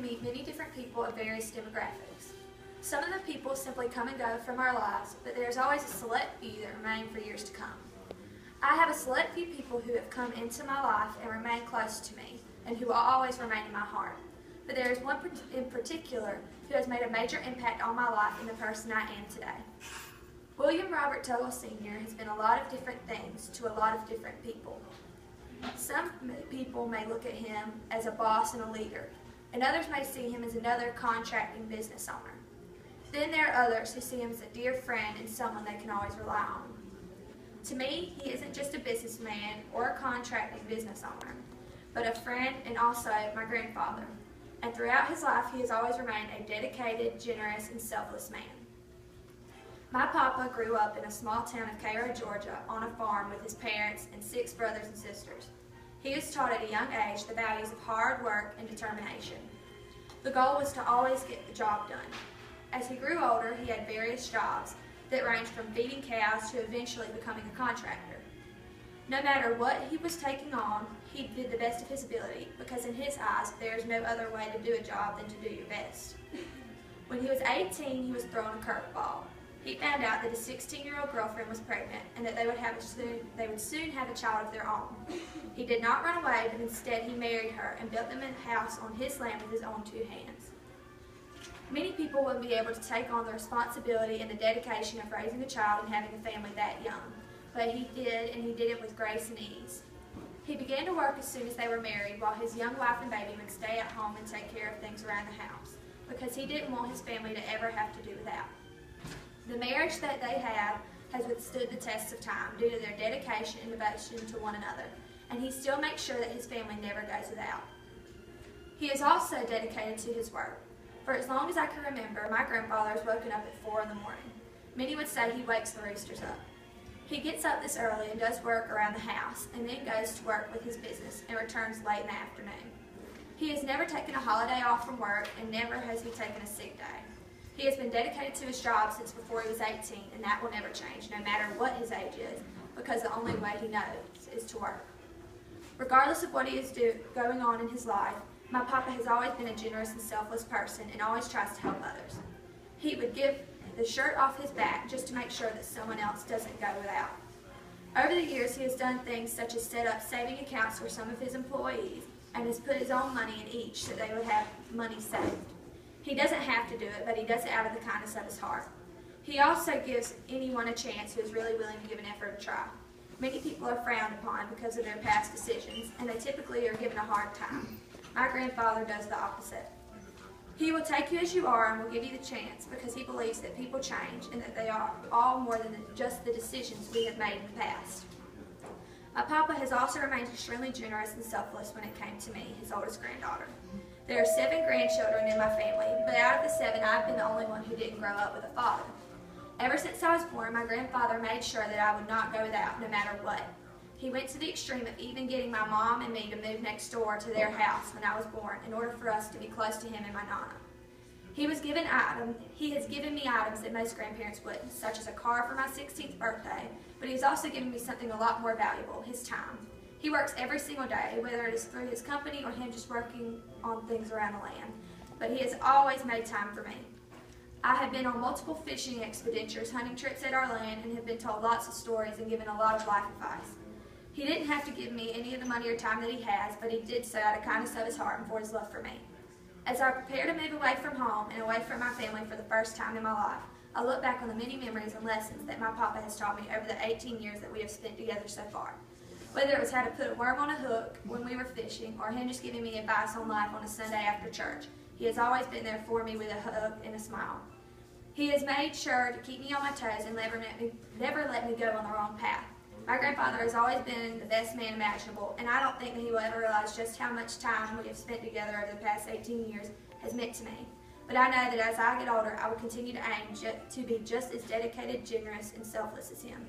meet many different people of various demographics. Some of the people simply come and go from our lives, but there is always a select few that remain for years to come. I have a select few people who have come into my life and remain close to me, and who will always remain in my heart. But there is one in particular who has made a major impact on my life and the person I am today. William Robert Tuggle Sr. has been a lot of different things to a lot of different people. Some people may look at him as a boss and a leader, and others may see him as another contracting business owner. Then there are others who see him as a dear friend and someone they can always rely on. To me, he isn't just a businessman or a contracting business owner, but a friend and also my grandfather. And throughout his life, he has always remained a dedicated, generous, and selfless man. My papa grew up in a small town of Cairo, Georgia, on a farm with his parents and 6 brothers and sisters. He was taught at a young age the values of hard work and determination. The goal was to always get the job done. As he grew older, he had various jobs that ranged from feeding cows to eventually becoming a contractor. No matter what he was taking on, he did the best of his ability, because in his eyes, there is no other way to do a job than to do your best. When he was 18, he was thrown a curveball. He found out that his 16-year-old girlfriend was pregnant and that they would soon have a child of their own. He did not run away, but instead he married her and built them a house on his land with his own 2 hands. Many people wouldn't be able to take on the responsibility and the dedication of raising a child and having a family that young, but he did, and he did it with grace and ease. He began to work as soon as they were married, while his young wife and baby would stay at home and take care of things around the house, because he didn't want his family to ever have to do without. The marriage that they have has withstood the tests of time due to their dedication and devotion to one another, and he still makes sure that his family never goes without. He is also dedicated to his work. For as long as I can remember, my grandfather has woken up at 4 in the morning. Many would say he wakes the roosters up. He gets up this early and does work around the house, and then goes to work with his business and returns late in the afternoon. He has never taken a holiday off from work, and never has he taken a sick day. He has been dedicated to his job since before he was 18, and that will never change, no matter what his age is, because the only way he knows is to work. Regardless of what he is going on in his life, my papa has always been a generous and selfless person and always tries to help others. He would give the shirt off his back just to make sure that someone else doesn't go without. Over the years, he has done things such as set up saving accounts for some of his employees and has put his own money in each so they would have money saved. He doesn't have to do it, but he does it out of the kindness of his heart. He also gives anyone a chance who is really willing to give an effort a try. Many people are frowned upon because of their past decisions, and they typically are given a hard time. My grandfather does the opposite. He will take you as you are and will give you the chance, because he believes that people change and that they are all more than just the decisions we have made in the past. My papa has also remained extremely generous and selfless when it came to me, his oldest granddaughter. There are 7 grandchildren in my family, but out of the 7, I've been the only one who didn't grow up with a father. Ever since I was born, my grandfather made sure that I would not go without, no matter what. He went to the extreme of even getting my mom and me to move next door to their house when I was born in order for us to be close to him and my nana. He has given me items that most grandparents wouldn't, such as a car for my 16th birthday, but he's also given me something a lot more valuable, his time. He works every single day, whether it is through his company or him just working on things around the land, but he has always made time for me. I have been on multiple fishing expeditions, hunting trips at our land, and have been told lots of stories and given a lot of life advice. He didn't have to give me any of the money or time that he has, but he did so out of kindness of his heart and for his love for me. As I prepare to move away from home and away from my family for the first time in my life, I look back on the many memories and lessons that my papa has taught me over the 18 years that we have spent together so far. Whether it was how to put a worm on a hook when we were fishing, or him just giving me advice on life on a Sunday after church, he has always been there for me with a hug and a smile. He has made sure to keep me on my toes and never let me go on the wrong path. My grandfather has always been the best man imaginable, and I don't think that he will ever realize just how much time we have spent together over the past 18 years has meant to me. But I know that as I get older, I will continue to aim to be just as dedicated, generous, and selfless as him.